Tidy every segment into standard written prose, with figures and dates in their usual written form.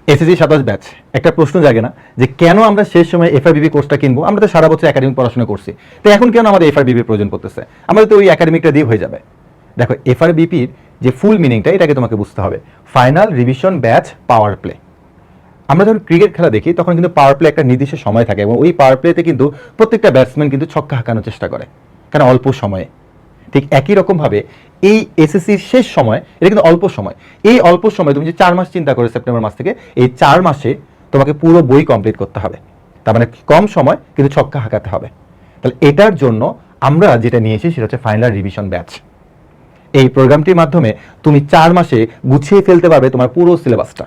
SSC 27 batch একটা প্রশ্ন জাগে না যে কেন আমরা শেষ সময় এফআরবিপি কোর্সটা কিনবো? আমরা তো সারা বছর একাডেমিক পড়াশোনা করছি, তো এখন কেন আমাদের এফআরবিপির প্রয়োজন পড়তেছে? আমাদের তো ওই একাডেমিকটা দিয়ে হয়ে যাবে। দেখো, এফআরবিপির যে ফুল মিনিংটা এটাকে তোমাকে বুঝতে হবে। Final revision batch power play. আমরা যখন ক্রিকেট খেলা দেখি তখন কিন্তু পাওয়ার প্লে একটা নির্দিষ্ট সময় থাকে এবং ওই পাওয়ার প্লেতে কিন্তু প্রত্যেকটা ব্যাটসম্যান কিন্তু ছক্কা হাঁকানোর চেষ্টা করে, কারণ অল্প সময়ে। ঠিক একই রকমভাবে এই এসএসসির শেষ সময়, এটা কিন্তু অল্প সময়। এই অল্প সময় তুমি যে 4 মাস চিন্তা করে সেপ্টেম্বর মাস থেকে এই 4 মাসে তোমাকে পুরো বই কমপ্লিট করতে হবে। তার মানে কম সময় কিন্তু ছক্কা হাঁকাতে হবে। তাহলে এটার জন্য আমরা যেটা নিয়েছি সেটা হচ্ছে ফাইনাল রিভিশন ব্যাচ। এই প্রোগ্রামটির মাধ্যমে তুমি 4 মাসে গুছিয়ে ফেলতে পারবে তোমার পুরো সিলেবাসটা।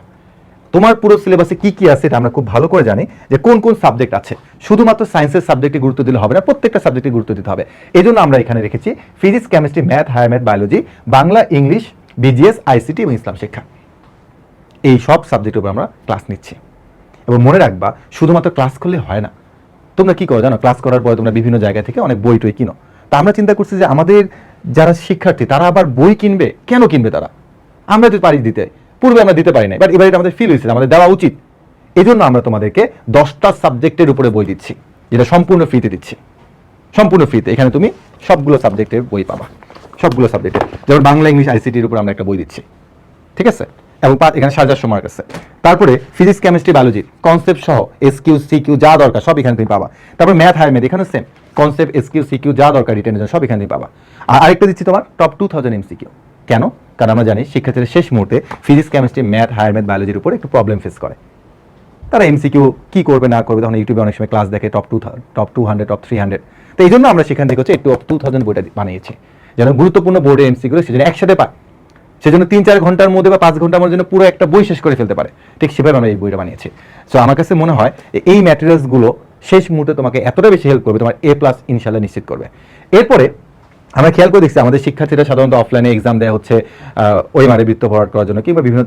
তোমার পুরো সিলেবাসে কি কি আছে এটা আমরা খুব ভালো করে জানি, যে কোন কোন সাবজেক্ট আছে। শুধুমাত্র সায়েন্সের সাবজেক্টে গুরুত্ব দিলে হবে না, প্রত্যেকটা সাবজেক্টে গুরুত্ব দিতে হবে। এই জন্য আমরা এখানে রেখেছি physics, chemistry, math, higher math, biology, Bangla, English, BGS, ICT এবং ইসলাম শিক্ষা। এই সব সাবজেক্টের উপর আমরা ক্লাস নিচ্ছি। এবং মনে রাখবা, শুধুমাত্র ক্লাস করলে হয় না। তোমরা কি করো জানো? ক্লাস করার পরে তোমরা বিভিন্ন জায়গা থেকে অনেক বই টই কিনো। তা আমরা চিন্তা করছি যে আমাদের যারা শিক্ষার্থী তারা আবার বই কিনবে কেন? কিনবে তারা? আমরা তো পারি দিতে, পূর্বে আমরা দিতে পারি না, বাট এবার এটা আমাদের ফিল হয়েছে আমাদের দেওয়া উচিত। এই জন্য আমরা তোমাদেরকে 10টা সাবজেক্টের উপরে বই দিচ্ছি, যেটা সম্পূর্ণ ফ্রিতে দিচ্ছি। সম্পূর্ণ ফ্রিতে এখানে তুমি সবগুলো সাবজেক্টের বই পাবা, সবগুলো সাবজেক্টের। যেমন বাংলা, ইংলিশ, আইসিটির উপর আমরা একটা বই দিচ্ছি, ঠিক আছে? এবং এখানে 750 মার্ক আছে। তারপরে ফিজিক্স, কেমিস্ট্রি, বায়োলজির কনসেপ্ট সহ এসকিউ, সিকিউ যা দরকার সব এখানে তুমি পাবা। তারপর ম্যাথ, হায়ার ম্যাথ এখানে সেম কনসেপ্ট, এসকিউ, সিকিউ যা দরকার রিটেনের জন্য সব এখানে তুমি পাবা। আর আরেকটা দিচ্ছি তোমার টপ 2000 এমসিকিউ। কেন? কারণ আমরা জানি শিক্ষার্থীরা শেষ মুহূর্তে physics, chemistry, math, higher math, বায়োলজির উপর একটু প্রবলেম ফেস করে। তারা এমসিকিউ কি করবে না করবে, তখন ইউটিউবে অনেক সময় ক্লাস দেখে টপ 200, টপ 300। তো এই জন্য আমরা সেখান থেকে হচ্ছে টপ 2000 বইটা বানিয়েছি, যেন গুরুত্বপূর্ণ বোর্ডে এমসিকিউ সেজন্য একসাথে পায়, সেজন্য 3-4 ঘন্টার মধ্যে বা 5 ঘন্টার মধ্যে পুরো একটা বই শেষ করে ফেলতে পারে। ঠিক সেভাবে আমরা এই বইটা বানিয়েছি। সো আমার কাছে মনে হয় এই ম্যাটেরিয়ালসগুলো শেষ মুহূর্তে তোমাকে এতটা বেশি হেল্প করবে, তোমার A+ ইনশাল্লাহ নিশ্চিত করবে। এরপরে আমরা খেয়াল করে দেখছি আমাদের শিক্ষার্থীরা সাধারণত অফলাইনে এক্সাম দেয় হচ্ছে ওইমারে বৃত্ত ভরাট করার জন্য, কিংবা বিভিন্ন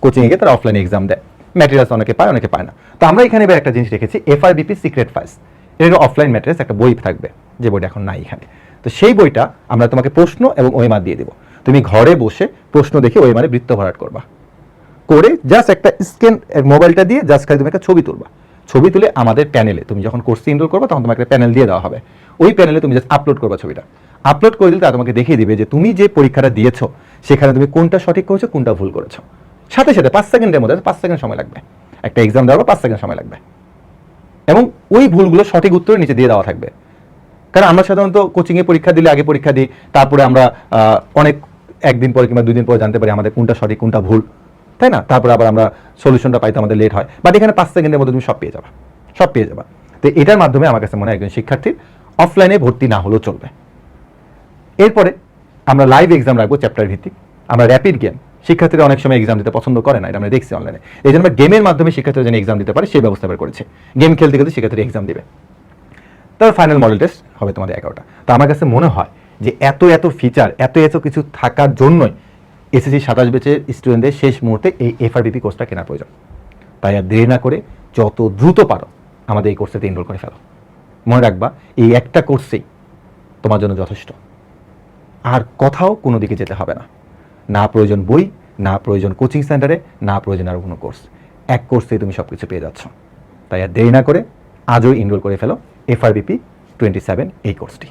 কোচিংয়ে গিয়ে তারা অফলাইনে এক্সাম দেয়। ম্যাটেরিয়ালস অনেকে পায়, অনেকে পায় না। তো আমরা এখানে এবার একটা জিনিস রেখেছি, এফআরবিপি সিক্রেট ফাইলস। এর অফলাইন ম্যাটেরিয়ালস একটা বই থাকবে, যে বইটা এখন নাই এখানে। তো সেই বইটা আমরা তোমাকে প্রশ্ন এবং ওএমআর দিয়ে দেবো। তুমি ঘরে বসে প্রশ্ন দেখে ওএমআরে বৃত্ত ভরাট করবা, করে জাস্ট একটা স্ক্যান মোবাইলটা দিয়ে জাস্ট খালি তুমি একটা ছবি তুলবা। ছবি তুলে আমাদের প্যানেলে তুমি যখন কোর্সে এনরোল করবা তখন তোমাকে একটা প্যানেল দিয়ে দেওয়া হবে। ওই প্যানেলে তুমি জাস্ট আপলোড করবা ছবিটা। আপলোড করে দিলে তারা তোমাকে দেখিয়ে দিবে যে তুমি যে পরীক্ষাটা দিয়েছো সেখানে তুমি কোনটা সঠিক করেছো, কোনটা ভুল করেছো। সাথে সাথে 5 সেকেন্ডের মধ্যে, 5 সেকেন্ড সময় লাগবে, একটা এক্সাম দেওয়ার 5 সেকেন্ড সময় লাগবে। এবং ওই ভুলগুলো সঠিক উত্তরের নিচে দিয়ে দেওয়া থাকবে। কারণ আমরা সাধারণত কোচিংয়ে পরীক্ষা দিলে আগে পরীক্ষা দিই, তারপরে আমরা অনেক একদিন পরে কিংবা 2 দিন পরে জানতে পারি আমাদের কোনটা সঠিক কোনটা ভুল, তাই না? তারপরে আবার আমরা সলিউশনটা পাইতে আমাদের লেট হয়। বাট এখানে 5 সেকেন্ডের মধ্যে তুমি সব পেয়ে যাবা, সব পেয়ে যাবা। তো এটার মাধ্যমে আমার কাছে মনে হয় একজন শিক্ষার্থীর অফলাইনে ভর্তি না হলেও চলবে। এরপরে আমরা লাইভ এক্সাম রাখবো চ্যাপ্টার ভিত্তিক। আমরা র্যাপিড গেম, শিক্ষার্থীরা অনেক সময় এক্সাম দিতে পছন্দ করে না, এটা আমরা দেখছি অনলাইনে। এই জন্য আমরা গেমের মাধ্যমে শিক্ষার্থীরা যেন এক্সাম দিতে পারে সেই ব্যবস্থা বের করেছে। গেম খেলতে খেলতে শিক্ষার্থীরা এক্সাম দিবে। তারপর ফাইনাল মডেল টেস্ট হবে তোমাদের 11টা। তো আমার কাছে মনে হয় যে এত এত ফিচার, এত এত কিছু থাকার জন্যই এসএসসি 27 ব্যাচের স্টুডেন্টদের শেষ মুহূর্তে এই এফআরবিপি কোর্সটা কেনার প্রয়োজন। তাই আর দেরি না করে যত দ্রুত পারো আমাদের এই কোর্সেতে এনরোল করে ফেলো। মনে রাখবা, এই একটা কোর্সেই তোমার জন্য যথেষ্ট। আর কোথাও কোনো দিকে যেতে হবে না, না প্রয়োজন বই, না প্রয়োজন কোচিং সেন্টারে, না প্রয়োজন আর কোনো কোর্স। এক কোর্সেই তুমি সব কিছু পেয়ে যাচ্ছ। তাই আর দেরি না করে আজই এনরোল করে ফেলো এফআরবিপি 27 এই কোর্সটি।